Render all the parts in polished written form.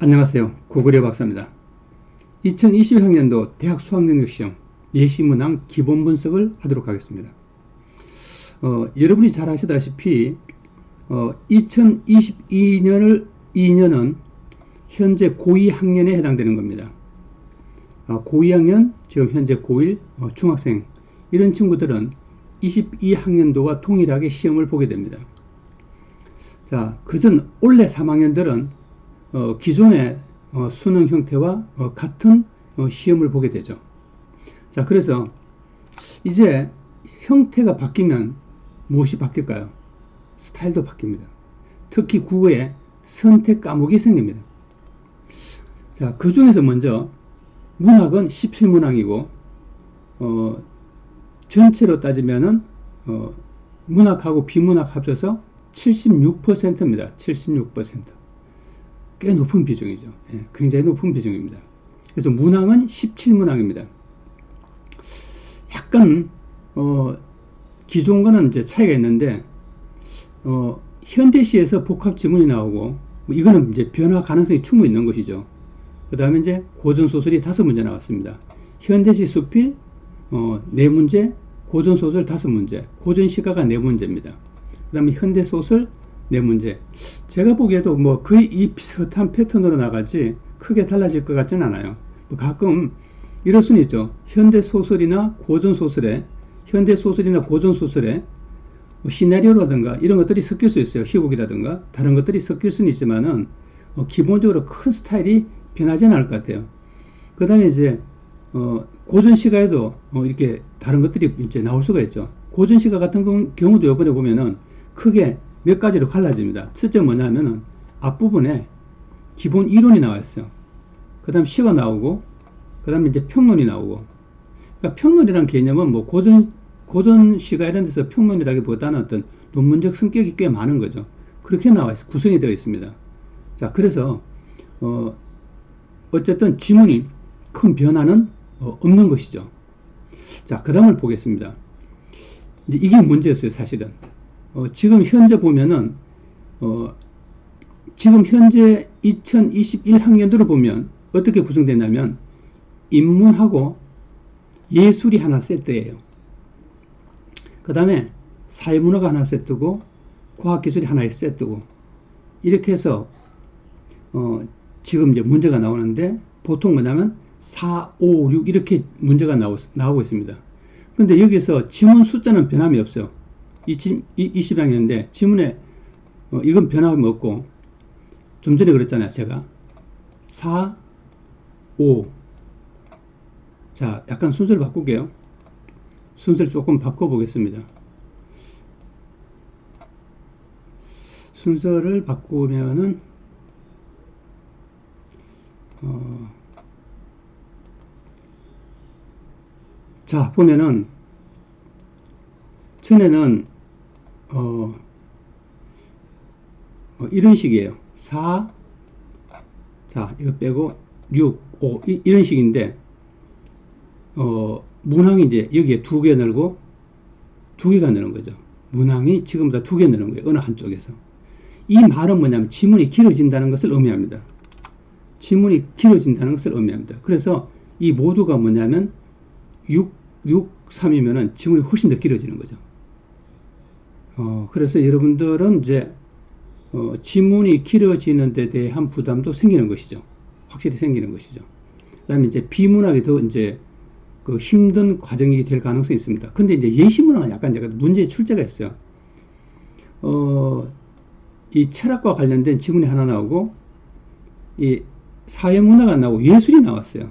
안녕하세요. 고구려 박사입니다. 2020학년도 대학 수학능력시험 예시문항 기본 분석을 하도록 하겠습니다. 여러분이 잘 아시다시피 2022년은 현재 고2 학년에 해당되는 겁니다. 고2 학년, 지금 현재 고1 중학생 이런 친구들은 22학년도와 동일하게 시험을 보게 됩니다. 자, 그전 올해 3학년들은 기존의 수능 형태와 같은 시험을 보게 되죠. 자, 그래서 이제 형태가 바뀌면 무엇이 바뀔까요? 스타일도 바뀝니다. 특히 국어에 선택 과목이 생깁니다. 자, 그 중에서 먼저 문학은 17문항이고 전체로 따지면은 문학하고 비문학 합쳐서 76%입니다. 76%. 꽤 높은 비중이죠. 예, 굉장히 높은 비중입니다. 그래서 문항은 17문항입니다. 약간 기존과는 이제 차이가 있는데 현대시에서 복합 지문이 나오고 뭐 이거는 이제 변화 가능성이 충분히 있는 것이죠. 그 다음에 이제 고전소설이 5문제 나왔습니다. 현대시 수필 4문제, 고전소설 5문제, 고전시가가 4문제입니다. 그 다음에 현대소설 4문제. 제가 보기에도 뭐 거의 이 비슷한 패턴으로 나가지 크게 달라질 것 같지는 않아요. 뭐 가끔 이럴 수는 있죠. 현대소설이나 고전소설에 뭐 시나리오라든가 이런 것들이 섞일 수 있어요. 희곡이라든가 다른 것들이 섞일 수는 있지만은 기본적으로 큰 스타일이 변하지는 않을 것 같아요. 그 다음에 이제 고전시가에도 이렇게 다른 것들이 이제 나올 수가 있죠. 고전시가 같은 경우도 이번에 보면은 크게 몇 가지로 갈라집니다. 첫째 뭐냐면은 앞부분에 기본 이론이 나와 있어요. 그 다음 시가 나오고 그 다음에 이제 평론이 나오고. 그러니까 평론이라는 개념은 뭐 고전시가 이런 데서 평론이라기보다는 어떤 논문적 성격이 꽤 많은 거죠. 그렇게 나와 있어 구성이 되어 있습니다. 자, 그래서 어쨌든 지문이 큰 변화는 없는 것이죠. 자, 그 다음을 보겠습니다. 이제 이게 문제였어요, 사실은. 지금 현재 보면은 지금 현재 2021학년도로 보면 어떻게 구성되냐면 인문하고 예술이 하나 세트예요. 그 다음에 사회문화가 하나 세트고 과학기술이 하나의 세트고 이렇게 해서 지금 이제 문제가 나오는데 보통 뭐냐면 4, 5, 6 이렇게 문제가 나오고 있습니다. 근데 여기서 지문 숫자는 변함이 없어요. 20학년인데 지문에 이건 변함이 없고 좀 전에 그랬잖아요. 제가 4, 5. 자, 약간 순서를 바꿀게요. 순서를 조금 바꿔보겠습니다. 순서를 바꾸면은 자, 보면은 전에는 이런 식이에요. 4, 자, 이거 빼고 6, 5 이런 식인데 문항이 이제 여기에 2개 늘고 2개가 느는 거죠. 문항이 지금보다 2개 느는 거예요. 어느 한쪽에서. 이 말은 뭐냐면 지문이 길어진다는 것을 의미합니다. 지문이 길어진다는 것을 의미합니다. 그래서 이 모두가 뭐냐면 6, 6, 3이면은 지문이 훨씬 더 길어지는 거죠. 그래서 여러분들은 이제 지문이 길어지는 데 대한 부담도 생기는 것이죠. 확실히 생기는 것이죠. 그 다음에 이제 비문학이 더 이제 그 힘든 과정이 될 가능성이 있습니다. 근데 이제 예시문학은 약간 제가 문제의 출제가 있어요. 이 철학과 관련된 지문이 하나 나오고, 이 사회문화가 나오고 예술이 나왔어요.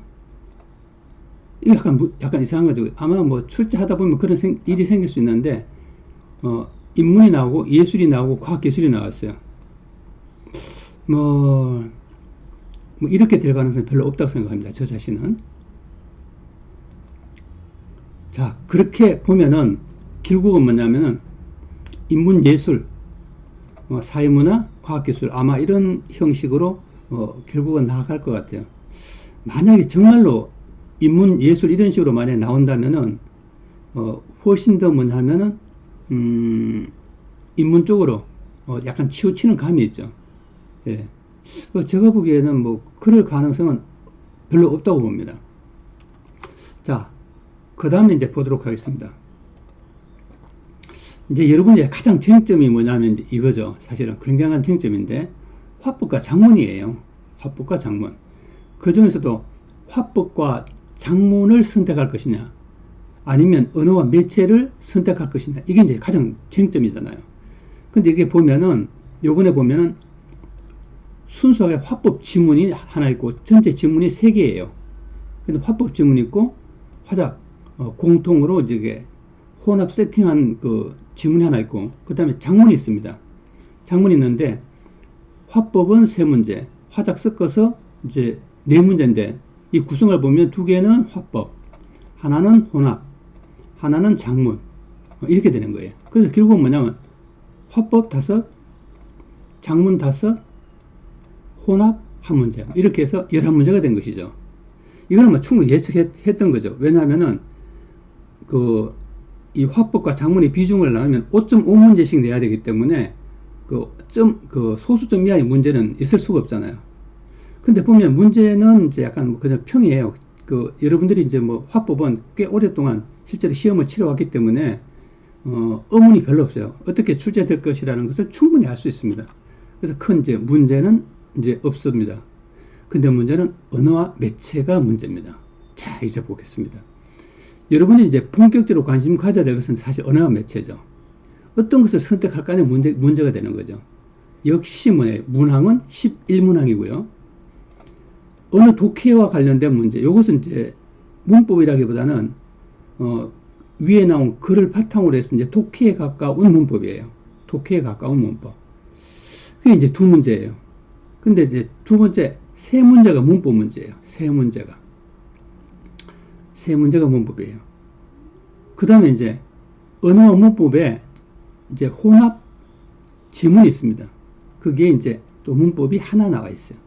이게 약간 이상한 거죠. 아마 뭐 출제하다 보면 그런 일이 생길 수 있는데, 인문이 나오고 예술이 나오고 과학기술이 나왔어요. 뭐 이렇게 될 가능성이 별로 없다고 생각합니다. 저 자신은. 자, 그렇게 보면은 결국은 뭐냐면은 인문예술, 사회문화, 과학기술 아마 이런 형식으로 결국은 나아갈 것 같아요. 만약에 정말로 인문예술 이런 식으로 만약에 나온다면은 훨씬 더 뭐냐면은 인문 쪽으로 약간 치우치는 감이 있죠. 예. 제가 보기에는 뭐 그럴 가능성은 별로 없다고 봅니다. 자, 그 다음에 이제 보도록 하겠습니다. 이제 여러분의 가장 쟁점이 뭐냐면 이거죠. 사실은 굉장한 쟁점인데 화법과 장문이에요. 화법과 장문. 그 중에서도 화법과 장문을 선택할 것이냐 아니면 언어와 매체를 선택할 것이냐 이게 이제 가장 쟁점이잖아요. 근데 이게 보면은 요번에 보면은 순수하게 화법 지문이 하나 있고 전체 지문이 3개예요. 근데 화법 지문이 있고 화작 공통으로 이제 혼합 세팅한 그 지문이 하나 있고 그 다음에 장문이 있습니다. 장문이 있는데 화법은 3문제, 화작 섞어서 이제 4문제인데 이 구성을 보면 2개는 화법, 하나는 혼합, 하나는 장문 이렇게 되는 거예요. 그래서 결국은 뭐냐면 화법 5, 장문 5, 혼합 1문제 이렇게 해서 11문제가 된 것이죠. 이거는 뭐 충분히 예측했던 거죠. 왜냐하면은 이 화법과 장문의 비중을 나누면 5.5문제씩 내야 되기 때문에 그 소수점 이하의 문제는 있을 수가 없잖아요. 근데 보면 문제는 이제 약간 뭐 그냥 평이에요. 여러분들이 이제 뭐 화법은 꽤 오랫동안 실제로 시험을 치러왔기 때문에 의문이 별로 없어요. 어떻게 출제될 것이라는 것을 충분히 알 수 있습니다. 그래서 큰 이제 문제는 이제 없습니다. 근데 문제는 언어와 매체가 문제입니다. 자, 이제 보겠습니다. 여러분이 이제 본격적으로 관심 가져야 될 것은 사실 언어와 매체죠. 어떤 것을 선택할까는 문제가 되는 거죠. 역시 문항은 11문항이고요. 어느 독해와 관련된 문제, 이것은 이제 문법이라기보다는 위에 나온 글을 바탕으로 해서 이제 독해에 가까운 문법이에요. 독해에 가까운 문법. 그게 이제 2문제예요. 근데 이제 3문제가 문법 문제예요. 3문제가 문법이에요. 그 다음에 이제 언어와 문법에 이제 혼합 지문이 있습니다. 그게 이제 또 문법이 하나 나와 있어요.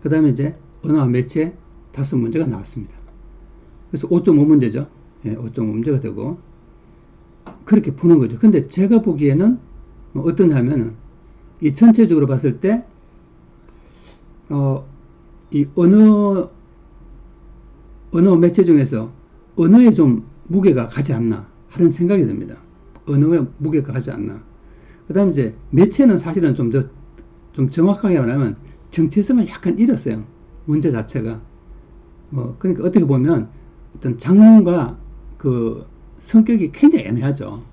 그 다음에 이제 언어와 매체 5문제가 나왔습니다. 그래서 5.5문제죠. 예, 5.5문제가 되고 그렇게 푸는 거죠. 근데 제가 보기에는 어떠냐면은 이 전체적으로 봤을 때 이 언어 매체 중에서 언어에 좀 무게가 가지 않나 하는 생각이 듭니다. 언어에 무게가 가지 않나. 그 다음에 이제 매체는 사실은 좀 정확하게 말하면 정체성을 약간 잃었어요. 문제 자체가. 그러니까 어떻게 보면 어떤 장문과 그 성격이 굉장히 애매하죠.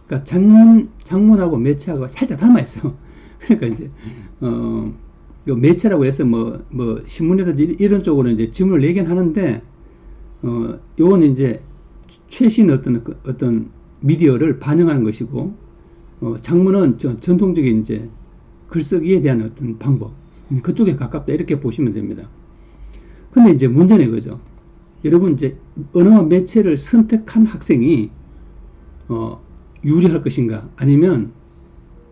그러니까 장문하고 매체하고 살짝 닮아있어요. 그러니까 이제, 매체라고 해서 신문이라든지 이런 쪽으로 이제 지문을 내긴 하는데, 요건 이제 최신 어떤 미디어를 반영하는 것이고, 장문은 전통적인 이제 글쓰기에 대한 어떤 방법, 그쪽에 가깝다 이렇게 보시면 됩니다. 근데 이제 문제는 이거죠. 여러분 이제 언어와 매체를 선택한 학생이 유리할 것인가 아니면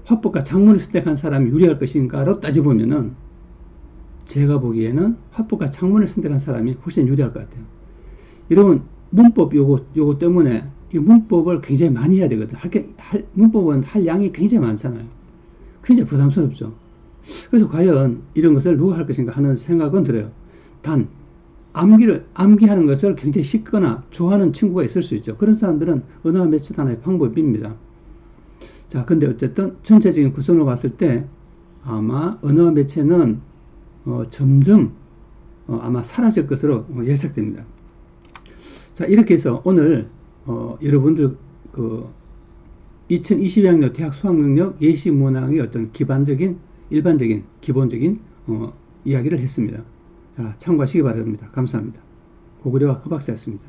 화법과 장문을 선택한 사람이 유리할 것인가로 따져보면은 제가 보기에는 화법과 장문을 선택한 사람이 훨씬 유리할 것 같아요. 여러분 문법 요거 때문에 이 문법을 굉장히 많이 해야 되거든. 문법은 할 양이 굉장히 많잖아요. 굉장히 부담스럽죠. 그래서 과연 이런 것을 누가 할 것인가 하는 생각은 들어요. 단 암기하는 것을 굉장히 쉽거나 좋아하는 친구가 있을 수 있죠. 그런 사람들은 언어와 매체 하나의 방법입니다. 자, 근데 어쨌든 전체적인 구성을 봤을 때 아마 언어와 매체는 점점 아마 사라질 것으로 예측됩니다. 자, 이렇게 해서 오늘 여러분들 2022학년 대학 수학능력 예시 문항의 어떤 일반적인 기본적인 이야기를 했습니다. 자, 참고하시기 바랍니다. 감사합니다. 고구려와 허박사였습니다.